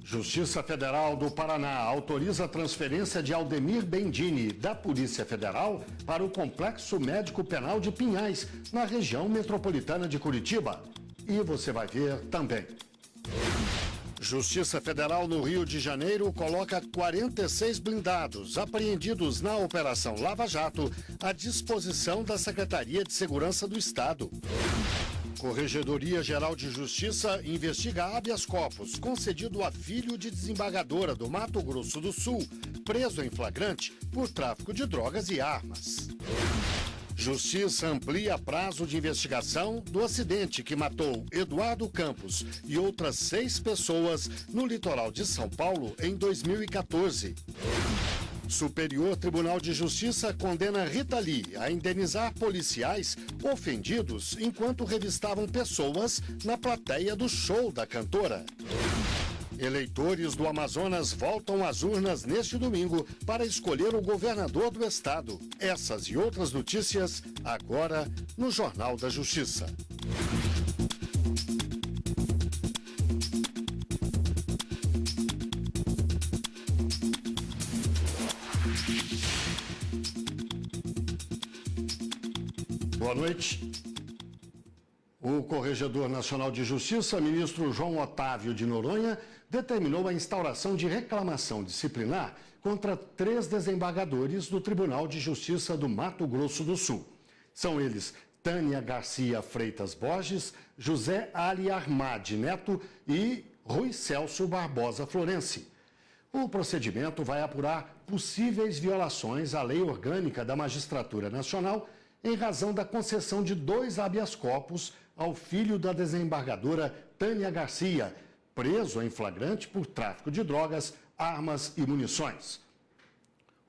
Justiça Federal do Paraná autoriza a transferência de Aldemir Bendini, da Polícia Federal, para o Complexo Médico Penal de Pinhais, na região metropolitana de Curitiba. E você vai ver também. Justiça Federal no Rio de Janeiro coloca 46 blindados apreendidos na Operação Lava Jato à disposição da Secretaria de Segurança do Estado. Corregedoria Geral de Justiça investiga habeas corpus concedido a filho de desembargadora do Mato Grosso do Sul, preso em flagrante por tráfico de drogas e armas. Justiça amplia prazo de investigação do acidente que matou Eduardo Campos e outras 6 pessoas no litoral de São Paulo em 2014. Superior Tribunal de Justiça condena Rita Lee a indenizar policiais ofendidos enquanto revistavam pessoas na plateia do show da cantora. Eleitores do Amazonas voltam às urnas neste domingo para escolher o governador do estado. Essas e outras notícias agora no Jornal da Justiça. Boa noite. O Corregedor Nacional de Justiça, ministro João Otávio de Noronha, determinou a instauração de reclamação disciplinar contra 3 desembargadores do Tribunal de Justiça do Mato Grosso do Sul. São eles Tânia Garcia Freitas Borges, José Ali Armad Neto e Rui Celso Barbosa Florenci. O procedimento vai apurar possíveis violações à Lei Orgânica da Magistratura Nacional em razão da concessão de 2 habeas corpus ao filho da desembargadora Tânia Garcia, preso em flagrante por tráfico de drogas, armas e munições.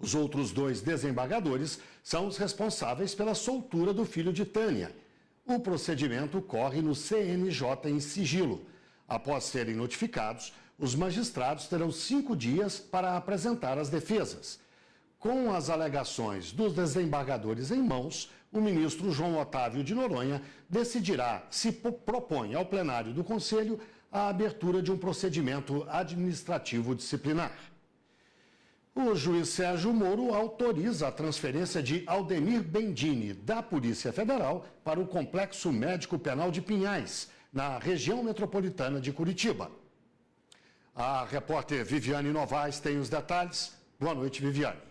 Os outros 2 desembargadores são os responsáveis pela soltura do filho de Tânia. O procedimento corre no CNJ em sigilo. Após serem notificados, os magistrados terão 5 dias para apresentar as defesas. Com as alegações dos desembargadores em mãos, o ministro João Otávio de Noronha decidirá se propõe ao plenário do Conselho a abertura de um procedimento administrativo disciplinar. O juiz Sérgio Moro autoriza a transferência de Aldemir Bendini, da Polícia Federal, para o Complexo Médico Penal de Pinhais, na região metropolitana de Curitiba. A repórter Viviane Novaes tem os detalhes. Boa noite, Viviane.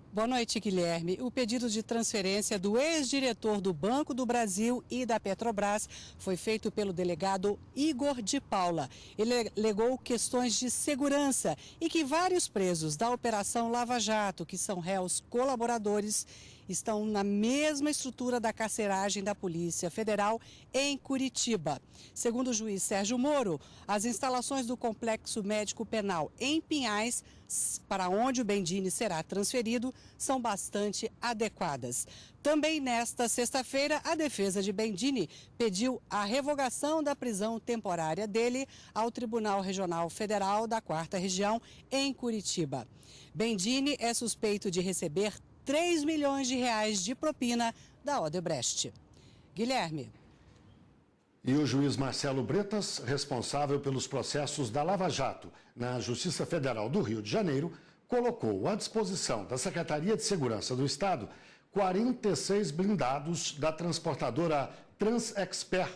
Boa noite, Guilherme. O pedido de transferência do ex-diretor do Banco do Brasil e da Petrobras foi feito pelo delegado Igor de Paula. Ele alegou questões de segurança e que vários presos da Operação Lava Jato, que são réus colaboradores, estão na mesma estrutura da carceragem da Polícia Federal em Curitiba. Segundo o juiz Sérgio Moro, as instalações do Complexo Médico Penal em Pinhais, para onde o Bendini será transferido, são bastante adequadas. Também nesta sexta-feira, a defesa de Bendini pediu a revogação da prisão temporária dele ao Tribunal Regional Federal da 4ª Região em Curitiba. Bendini é suspeito de receber 3 milhões de reais de propina da Odebrecht. Guilherme. E o juiz Marcelo Bretas, responsável pelos processos da Lava Jato na Justiça Federal do Rio de Janeiro, colocou à disposição da Secretaria de Segurança do Estado 46 blindados da transportadora Transexpert,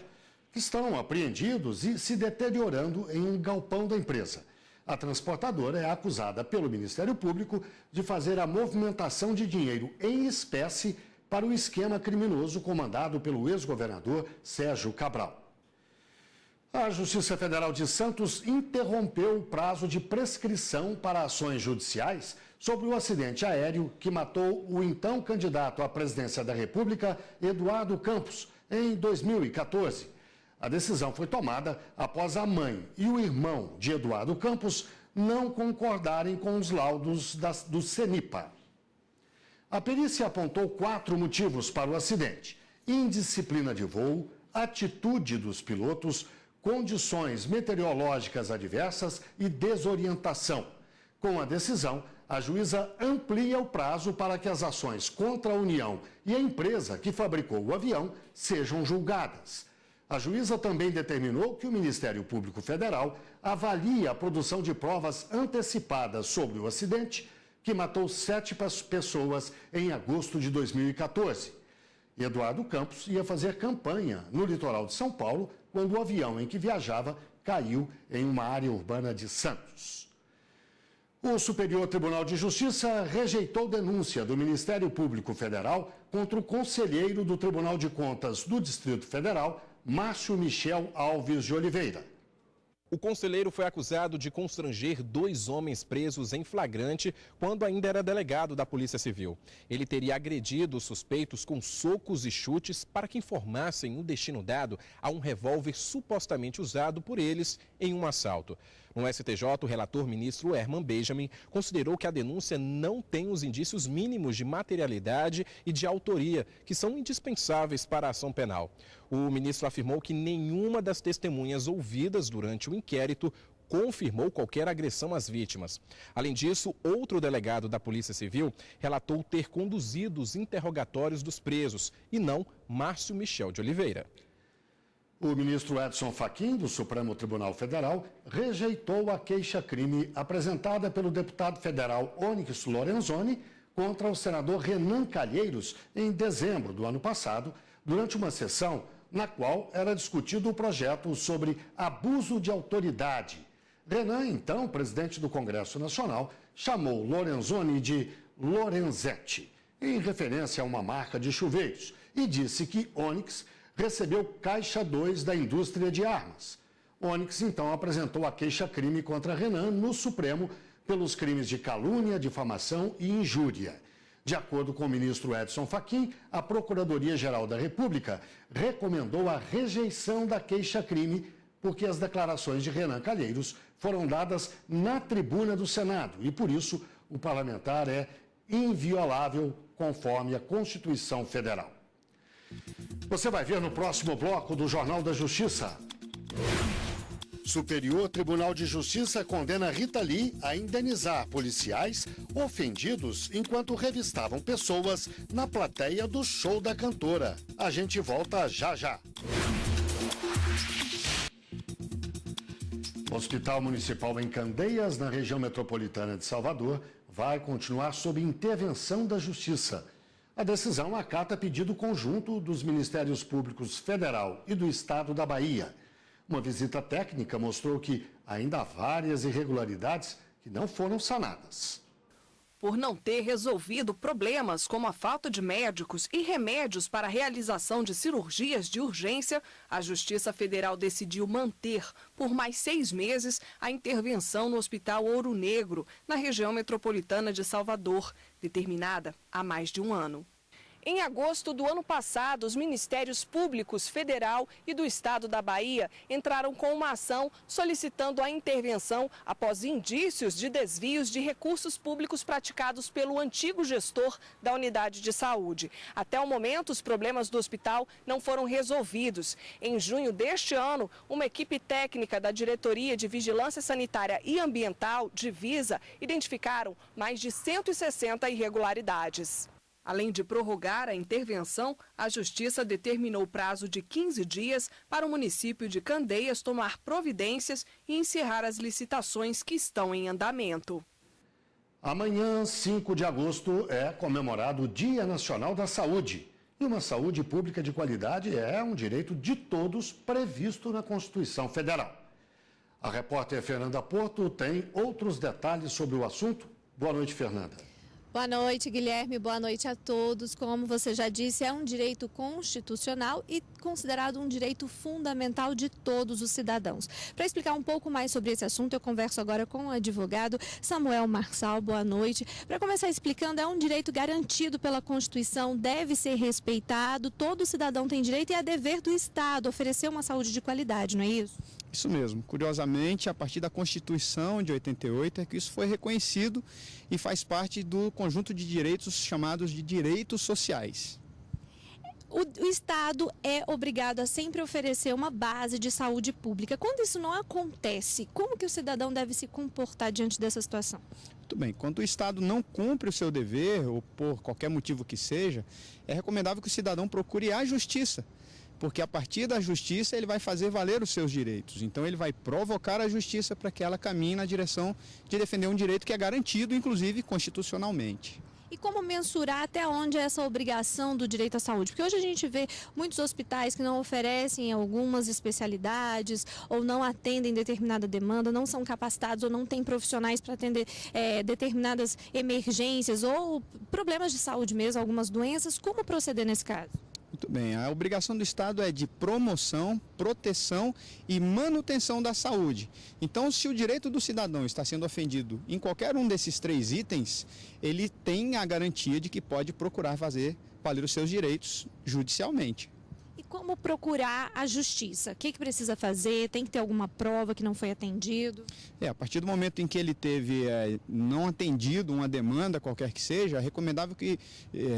que estão apreendidos e se deteriorando em um galpão da empresa. A transportadora é acusada pelo Ministério Público de fazer a movimentação de dinheiro em espécie para o esquema criminoso comandado pelo ex-governador Sérgio Cabral. A Justiça Federal de Santos interrompeu o prazo de prescrição para ações judiciais sobre o acidente aéreo que matou o então candidato à presidência da República, Eduardo Campos, em 2014. A decisão foi tomada após a mãe e o irmão de Eduardo Campos não concordarem com os laudos do CENIPA. A perícia apontou 4 motivos para o acidente: indisciplina de voo, atitude dos pilotos, condições meteorológicas adversas e desorientação. Com a decisão, a juíza amplia o prazo para que as ações contra a União e a empresa que fabricou o avião sejam julgadas. A juíza também determinou que o Ministério Público Federal avalie a produção de provas antecipadas sobre o acidente que matou 7 pessoas em agosto de 2014. Eduardo Campos ia fazer campanha no litoral de São Paulo quando o avião em que viajava caiu em uma área urbana de Santos. O Superior Tribunal de Justiça rejeitou denúncia do Ministério Público Federal contra o conselheiro do Tribunal de Contas do Distrito Federal, Márcio Michel Alves de Oliveira. O conselheiro foi acusado de constranger 2 homens presos em flagrante quando ainda era delegado da Polícia Civil. Ele teria agredido os suspeitos com socos e chutes para que informassem o destino dado a um revólver supostamente usado por eles em um assalto. No STJ, o relator ministro Herman Benjamin considerou que a denúncia não tem os indícios mínimos de materialidade e de autoria, que são indispensáveis para a ação penal. O ministro afirmou que nenhuma das testemunhas ouvidas durante o inquérito confirmou qualquer agressão às vítimas. Além disso, outro delegado da Polícia Civil relatou ter conduzido os interrogatórios dos presos, e não Márcio Michel de Oliveira. O ministro Edson Fachin, do Supremo Tribunal Federal, rejeitou a queixa-crime apresentada pelo deputado federal Onyx Lorenzoni contra o senador Renan Calheiros em dezembro do ano passado, durante uma sessão na qual era discutido o projeto sobre abuso de autoridade. Renan, então presidente do Congresso Nacional, chamou Lorenzoni de Lorenzetti, em referência a uma marca de chuveiros, e disse que Onyx recebeu caixa 2 da indústria de armas. Onyx, então, apresentou a queixa-crime contra Renan no Supremo pelos crimes de calúnia, difamação e injúria. De acordo com o ministro Edson Fachin, a Procuradoria-Geral da República recomendou a rejeição da queixa-crime porque as declarações de Renan Calheiros foram dadas na tribuna do Senado e, por isso, o parlamentar é inviolável conforme a Constituição Federal. Você vai ver no próximo bloco do Jornal da Justiça. Superior Tribunal de Justiça condena Rita Lee a indenizar policiais ofendidos enquanto revistavam pessoas na plateia do show da cantora. A gente volta já já. O Hospital Municipal em Candeias, na região metropolitana de Salvador, vai continuar sob intervenção da Justiça. A decisão acata pedido conjunto dos Ministérios Públicos Federal e do Estado da Bahia. Uma visita técnica mostrou que ainda há várias irregularidades que não foram sanadas. Por não ter resolvido problemas como a falta de médicos e remédios para a realização de cirurgias de urgência, a Justiça Federal decidiu manter por mais 6 meses a intervenção no Hospital Ouro Negro, na região metropolitana de Salvador, determinada há mais de um ano. Em agosto do ano passado, os Ministérios Públicos Federal e do Estado da Bahia entraram com uma ação solicitando a intervenção após indícios de desvios de recursos públicos praticados pelo antigo gestor da unidade de saúde. Até o momento, os problemas do hospital não foram resolvidos. Em junho deste ano, uma equipe técnica da Diretoria de Vigilância Sanitária e Ambiental, Divisa, identificaram mais de 160 irregularidades. Além de prorrogar a intervenção, a Justiça determinou prazo de 15 dias para o município de Candeias tomar providências e encerrar as licitações que estão em andamento. Amanhã, 5 de agosto, é comemorado o Dia Nacional da Saúde. E uma saúde pública de qualidade é um direito de todos previsto na Constituição Federal. A repórter Fernanda Porto tem outros detalhes sobre o assunto. Boa noite, Fernanda. Boa noite, Guilherme. Boa noite a todos. Como você já disse, é um direito constitucional e considerado um direito fundamental de todos os cidadãos. Para explicar um pouco mais sobre esse assunto, eu converso agora com o advogado Samuel Marçal. Boa noite. Para começar explicando, é um direito garantido pela Constituição, deve ser respeitado, todo cidadão tem direito e é dever do Estado oferecer uma saúde de qualidade, não é isso? Isso mesmo. Curiosamente, a partir da Constituição de 88 é que isso foi reconhecido e faz parte do conjunto de direitos chamados de direitos sociais. O Estado é obrigado a sempre oferecer uma base de saúde pública. Quando isso não acontece, como que o cidadão deve se comportar diante dessa situação? Muito bem, quando o Estado não cumpre o seu dever, ou por qualquer motivo que seja, é recomendável que o cidadão procure a justiça, porque a partir da justiça ele vai fazer valer os seus direitos. Então ele vai provocar a justiça para que ela caminhe na direção de defender um direito que é garantido, inclusive constitucionalmente. E como mensurar até onde é essa obrigação do direito à saúde? Porque hoje a gente vê muitos hospitais que não oferecem algumas especialidades ou não atendem determinada demanda, não são capacitados ou não têm profissionais para atender determinadas emergências ou problemas de saúde mesmo, algumas doenças. Como proceder nesse caso? Muito bem, a obrigação do Estado é de promoção, proteção e manutenção da saúde. Então, se o direito do cidadão está sendo ofendido em qualquer um desses 3 itens, ele tem a garantia de que pode procurar fazer valer os seus direitos judicialmente. E como procurar a justiça? O que precisa fazer? Tem que ter alguma prova que não foi atendido? A partir do momento em que ele teve não atendido uma demanda, qualquer que seja, é recomendável que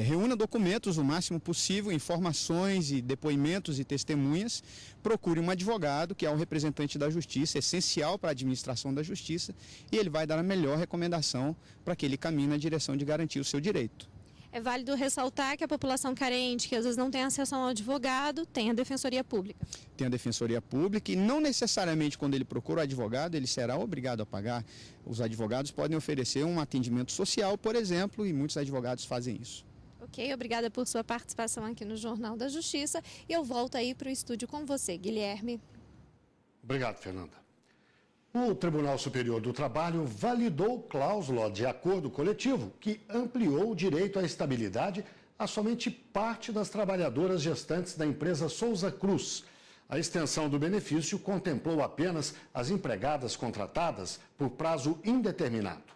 reúna documentos o máximo possível, informações e depoimentos e testemunhas, procure um advogado, que é o representante da justiça, essencial para a administração da justiça, e ele vai dar a melhor recomendação para que ele caminhe na direção de garantir o seu direito. É válido ressaltar que a população carente, que às vezes não tem acesso a um advogado, tem a Defensoria Pública. Tem a Defensoria Pública e não necessariamente quando ele procura o advogado, ele será obrigado a pagar. Os advogados podem oferecer um atendimento social, por exemplo, e muitos advogados fazem isso. Ok, obrigada por sua participação aqui no Jornal da Justiça. E eu volto aí para o estúdio com você, Guilherme. Obrigado, Fernanda. O Tribunal Superior do Trabalho validou cláusula de acordo coletivo que ampliou o direito à estabilidade a somente parte das trabalhadoras gestantes da empresa Souza Cruz. A extensão do benefício contemplou apenas as empregadas contratadas por prazo indeterminado.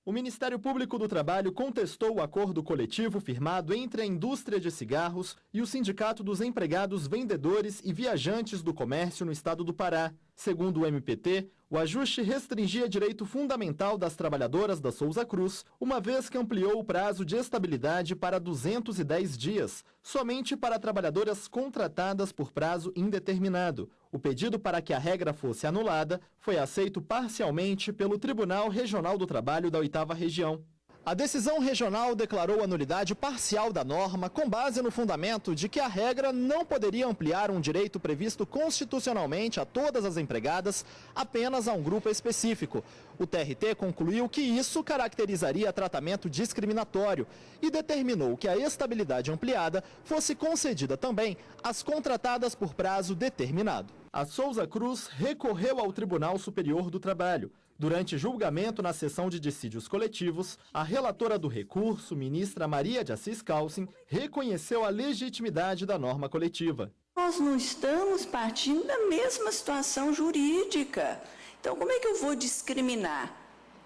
O Ministério Público do Trabalho contestou o acordo coletivo firmado entre a indústria de cigarros e o Sindicato dos Empregados Vendedores e Viajantes do Comércio no estado do Pará. Segundo o MPT, o ajuste restringia direito fundamental das trabalhadoras da Souza Cruz, uma vez que ampliou o prazo de estabilidade para 210 dias, somente para trabalhadoras contratadas por prazo indeterminado. O pedido para que a regra fosse anulada foi aceito parcialmente pelo Tribunal Regional do Trabalho da 8ª Região. A decisão regional declarou a nulidade parcial da norma com base no fundamento de que a regra não poderia ampliar um direito previsto constitucionalmente a todas as empregadas, apenas a um grupo específico. O TRT concluiu que isso caracterizaria tratamento discriminatório e determinou que a estabilidade ampliada fosse concedida também às contratadas por prazo determinado. A Souza Cruz recorreu ao Tribunal Superior do Trabalho. Durante julgamento na sessão de dissídios coletivos, a relatora do recurso, ministra Maria de Assis Calcin, reconheceu a legitimidade da norma coletiva. Nós não estamos partindo da mesma situação jurídica. Então, como é que eu vou discriminar?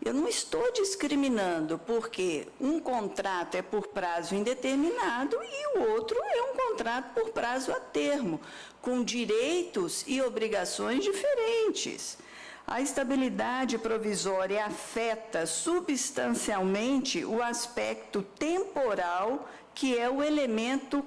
Eu não estou discriminando porque um contrato é por prazo indeterminado e o outro é um contrato por prazo a termo, com direitos e obrigações diferentes. A estabilidade provisória afeta substancialmente o aspecto temporal, que é o elemento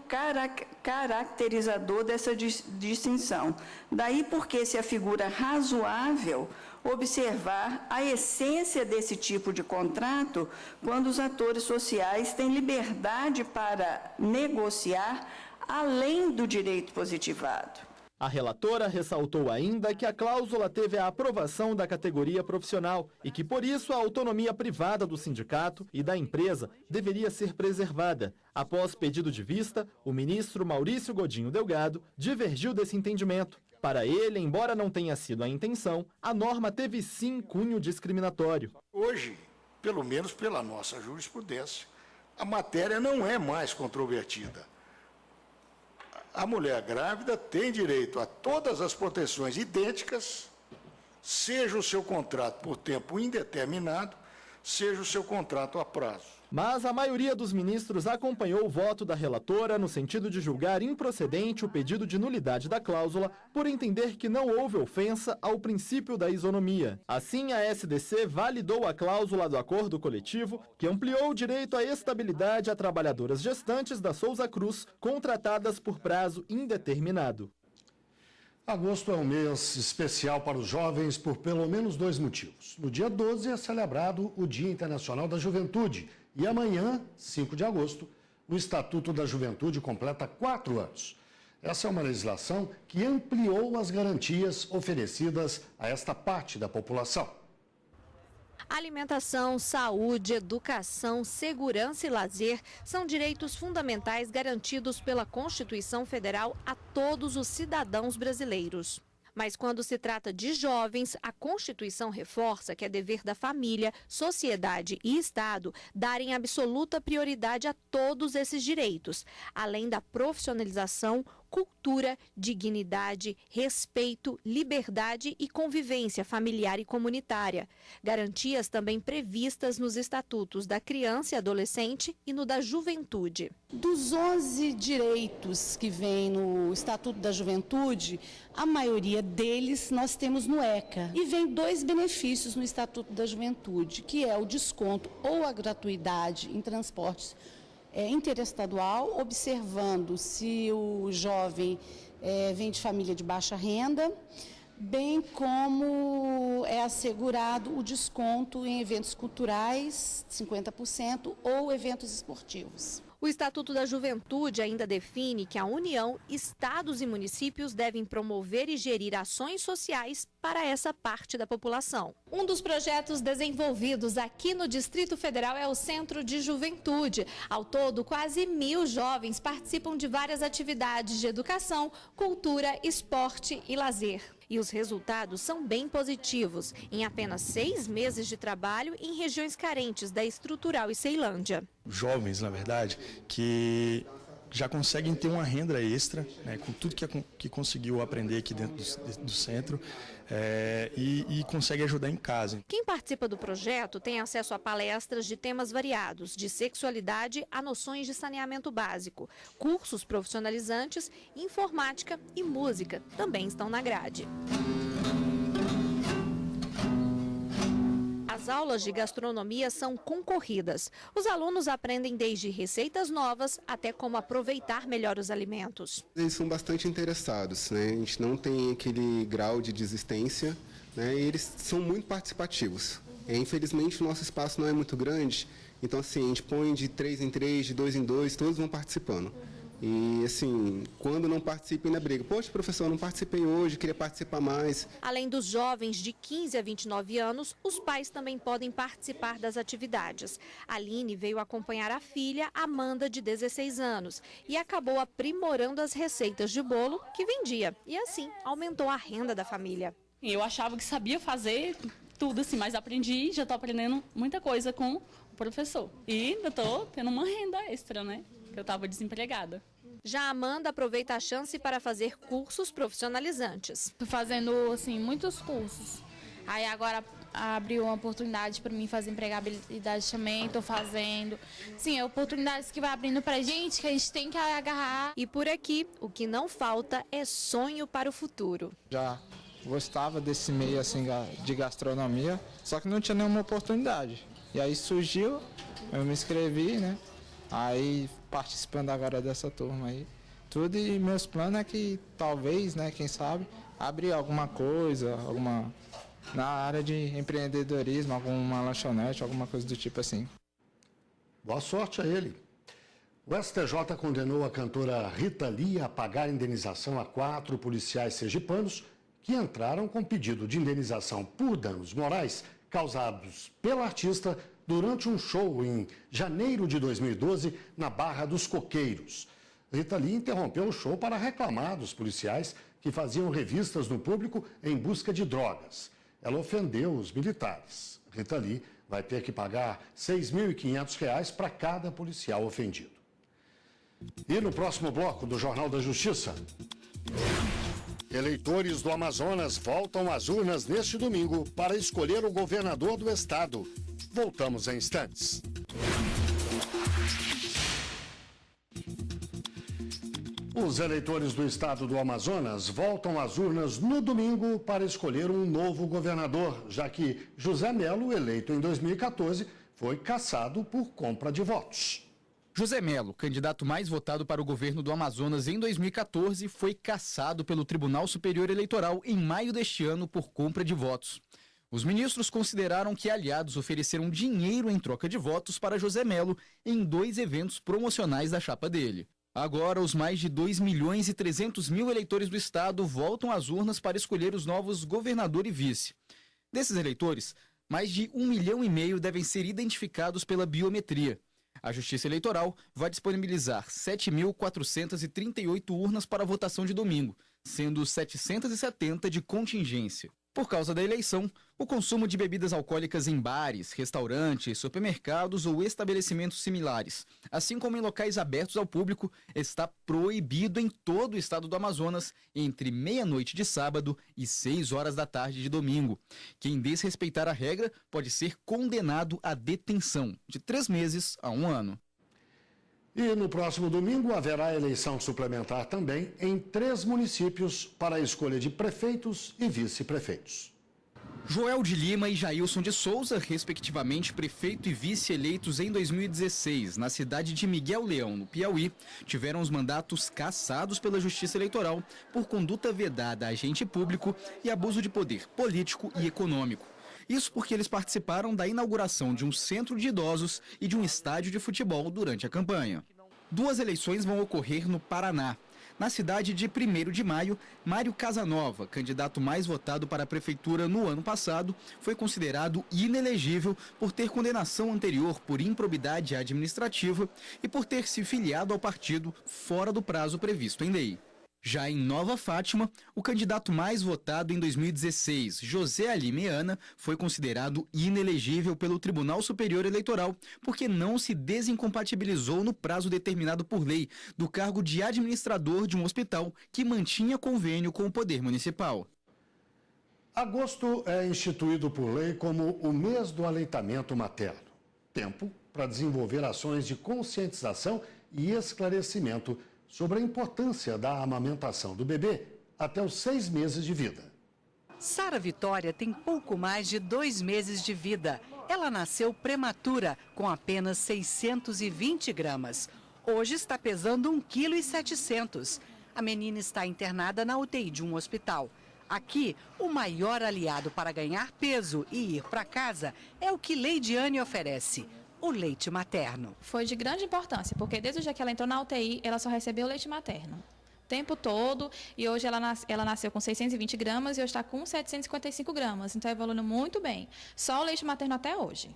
caracterizador dessa distinção. Daí porque se afigura razoável observar a essência desse tipo de contrato quando os atores sociais têm liberdade para negociar além do direito positivado. A relatora ressaltou ainda que a cláusula teve a aprovação da categoria profissional e que, por isso, a autonomia privada do sindicato e da empresa deveria ser preservada. Após pedido de vista, o ministro Maurício Godinho Delgado divergiu desse entendimento. Para ele, embora não tenha sido a intenção, a norma teve sim cunho discriminatório. Hoje, pelo menos pela nossa jurisprudência, a matéria não é mais controvertida. A mulher grávida tem direito a todas as proteções idênticas, seja o seu contrato por tempo indeterminado, seja o seu contrato a prazo. Mas a maioria dos ministros acompanhou o voto da relatora no sentido de julgar improcedente o pedido de nulidade da cláusula por entender que não houve ofensa ao princípio da isonomia. Assim, a SDC validou a cláusula do acordo coletivo que ampliou o direito à estabilidade a trabalhadoras gestantes da Souza Cruz contratadas por prazo indeterminado. Agosto é um mês especial para os jovens por pelo menos 2 motivos. No dia 12 é celebrado o Dia Internacional da Juventude e amanhã, 5 de agosto, o Estatuto da Juventude completa 4 anos. Essa é uma legislação que ampliou as garantias oferecidas a esta parte da população. Alimentação, saúde, educação, segurança e lazer são direitos fundamentais garantidos pela Constituição Federal a todos os cidadãos brasileiros. Mas quando se trata de jovens, a Constituição reforça que é dever da família, sociedade e Estado darem absoluta prioridade a todos esses direitos, além da profissionalização, cultura, dignidade, respeito, liberdade e convivência familiar e comunitária. Garantias também previstas nos estatutos da criança e adolescente e no da juventude. Dos 11 direitos que vem no Estatuto da Juventude, a maioria deles nós temos no ECA. E vem 2 benefícios no Estatuto da Juventude, que é o desconto ou a gratuidade em transportes interestadual, observando se o jovem vem de família de baixa renda, bem como é assegurado o desconto em eventos culturais, 50%, ou eventos esportivos. O Estatuto da Juventude ainda define que a União, estados e municípios devem promover e gerir ações sociais para essa parte da população. Um dos projetos desenvolvidos aqui no Distrito Federal é o Centro de Juventude. Ao todo, quase 1.000 jovens participam de várias atividades de educação, cultura, esporte e lazer. E os resultados são bem positivos, em apenas 6 meses de trabalho em regiões carentes da Estrutural e Ceilândia. Jovens, na verdade, que já conseguem ter uma renda extra, né, com tudo que conseguiu aprender aqui dentro do centro e consegue ajudar em casa. Quem participa do projeto tem acesso a palestras de temas variados, de sexualidade a noções de saneamento básico. Cursos profissionalizantes, informática e música também estão na grade. As aulas de gastronomia são concorridas. Os alunos aprendem desde receitas novas até como aproveitar melhor os alimentos. Eles são bastante interessados, né? A gente não tem aquele grau de desistência, né? E eles são muito participativos. Infelizmente, o nosso espaço não é muito grande, então assim, a gente põe de 3 em 3, de 2 em 2, todos vão participando. E assim, quando não participem na briga, poxa, professor, não participei hoje, queria participar mais. Além dos jovens de 15 a 29 anos, os pais também podem participar das atividades. A Aline veio acompanhar a filha, Amanda, de 16 anos, e acabou aprimorando as receitas de bolo que vendia. E assim, aumentou a renda da família. Eu achava que sabia fazer tudo assim, mas aprendi, já estou aprendendo muita coisa com o professor. E ainda estou tendo uma renda extra, né? Eu estava desempregada. Já a Amanda aproveita a chance para fazer cursos profissionalizantes. Estou fazendo assim, muitos cursos. Aí agora abriu uma oportunidade para mim fazer empregabilidade também, estou fazendo. Sim, oportunidades que vai abrindo para a gente, que a gente tem que agarrar. E por aqui, o que não falta é sonho para o futuro. Já gostava desse meio assim de gastronomia, só que não tinha nenhuma oportunidade. E aí surgiu, eu me inscrevi, né? Aí participando agora dessa turma aí, tudo, e meus planos é que talvez, né, quem sabe, abrir alguma coisa, na área de empreendedorismo, alguma lanchonete, alguma coisa do tipo assim. Boa sorte a ele. O STJ condenou a cantora Rita Lee a pagar indenização a 4 policiais sergipanos que entraram com pedido de indenização por danos morais causados pela artista durante um show em janeiro de 2012 na Barra dos Coqueiros. Rita Lee interrompeu o show para reclamar dos policiais que faziam revistas no público em busca de drogas. Ela ofendeu os militares. Rita Lee vai ter que pagar R$ 6.500 para cada policial ofendido. E no próximo bloco do Jornal da Justiça, eleitores do Amazonas voltam às urnas neste domingo para escolher o governador do estado. Voltamos em instantes. Os eleitores do estado do Amazonas voltam às urnas no domingo para escolher um novo governador, já que José Melo, eleito em 2014, foi cassado por compra de votos. José Melo, candidato mais votado para o governo do Amazonas em 2014, foi cassado pelo Tribunal Superior Eleitoral em maio deste ano por compra de votos. Os ministros consideraram que aliados ofereceram dinheiro em troca de votos para José Melo em 2 eventos promocionais da chapa dele. Agora, os mais de 2.300.000 eleitores do estado voltam às urnas para escolher os novos governador e vice. Desses eleitores, mais de 1,5 milhão devem ser identificados pela biometria. A Justiça Eleitoral vai disponibilizar 7.438 urnas para a votação de domingo, sendo 770 de contingência. Por causa da eleição, o consumo de bebidas alcoólicas em bares, restaurantes, supermercados ou estabelecimentos similares, assim como em locais abertos ao público, está proibido em todo o estado do Amazonas entre meia-noite de sábado e 6 horas da tarde de domingo. Quem desrespeitar a regra pode ser condenado à detenção de 3 meses a 1 ano. E no próximo domingo haverá eleição suplementar também em 3 municípios para a escolha de prefeitos e vice-prefeitos. Joel de Lima e Jailson de Souza, respectivamente prefeito e vice eleitos em 2016, na cidade de Miguel Leão, no Piauí, tiveram os mandatos cassados pela Justiça Eleitoral por conduta vedada a agente público e abuso de poder político e econômico. Isso porque eles participaram da inauguração de um centro de idosos e de um estádio de futebol durante a campanha. 2 eleições vão ocorrer no Paraná. Na cidade de 1º de maio, Mário Casanova, candidato mais votado para a prefeitura no ano passado, foi considerado inelegível por ter condenação anterior por improbidade administrativa e por ter se filiado ao partido fora do prazo previsto em lei. Já em Nova Fátima, o candidato mais votado em 2016, José Ali Meana, foi considerado inelegível pelo Tribunal Superior Eleitoral porque não se desincompatibilizou no prazo determinado por lei do cargo de administrador de um hospital que mantinha convênio com o Poder Municipal. Agosto é instituído por lei como o mês do aleitamento materno. Tempo para desenvolver ações de conscientização e esclarecimento sobre a importância da amamentação do bebê até os 6 meses de vida. Sara Vitória tem pouco mais de 2 meses de vida. Ela nasceu prematura, com apenas 620 gramas. Hoje está pesando 1,7 kg. A menina está internada na UTI de um hospital. Aqui, o maior aliado para ganhar peso e ir para casa é o que Leidiane oferece: o leite materno. Foi de grande importância, porque desde o dia que ela entrou na UTI, ela só recebeu leite materno. O tempo todo, e hoje ela nasceu com 620 gramas e hoje está com 755 gramas, então evoluindo muito bem. Só o leite materno até hoje.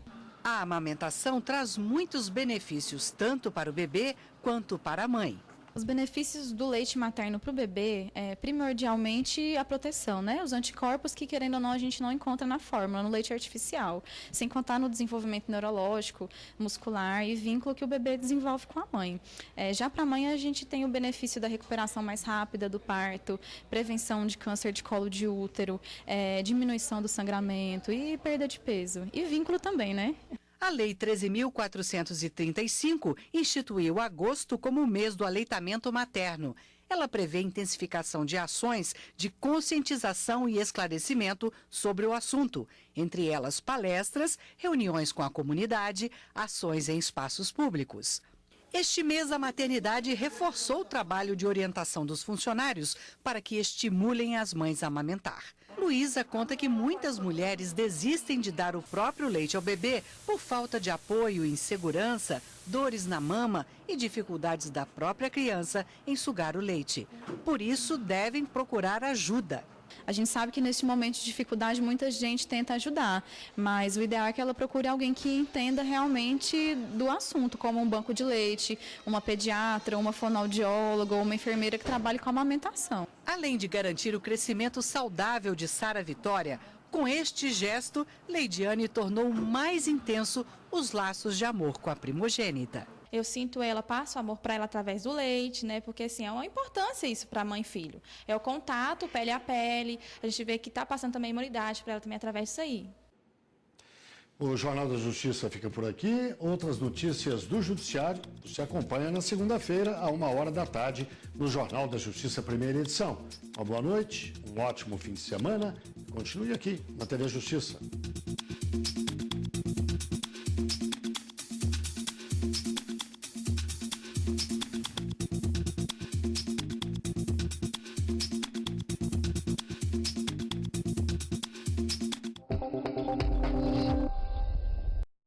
A amamentação traz muitos benefícios, tanto para o bebê quanto para a mãe. Os benefícios do leite materno para o bebê é primordialmente a proteção, né? Os anticorpos que, querendo ou não, a gente não encontra na fórmula, no leite artificial. Sem contar no desenvolvimento neurológico, muscular e vínculo que o bebê desenvolve com a mãe. Já para a mãe, a gente tem o benefício da recuperação mais rápida do parto, prevenção de câncer de colo de útero, diminuição do sangramento e perda de peso. E vínculo também, né? A Lei 13.435 instituiu agosto como o mês do aleitamento materno. Ela prevê intensificação de ações de conscientização e esclarecimento sobre o assunto, entre elas palestras, reuniões com a comunidade, ações em espaços públicos. Este mês, a maternidade reforçou o trabalho de orientação dos funcionários para que estimulem as mães a amamentar. Luísa conta que muitas mulheres desistem de dar o próprio leite ao bebê por falta de apoio, insegurança, dores na mama e dificuldades da própria criança em sugar o leite. Por isso, devem procurar ajuda. A gente sabe que neste momento de dificuldade muita gente tenta ajudar, mas o ideal é que ela procure alguém que entenda realmente do assunto, como um banco de leite, uma pediatra, uma fonoaudióloga ou uma enfermeira que trabalhe com a amamentação. Além de garantir o crescimento saudável de Sara Vitória, com este gesto, Leidiane tornou mais intenso os laços de amor com a primogênita. Eu sinto ela, passo amor para ela através do leite, né? Porque assim, é uma importância isso para mãe e filho. É o contato, pele a pele. A gente vê que está passando também imunidade para ela também através disso aí. O Jornal da Justiça fica por aqui. Outras notícias do Judiciário você acompanha na segunda-feira, à 13h, no Jornal da Justiça, primeira edição. Uma boa noite, um ótimo fim de semana. Continue aqui na TV Justiça.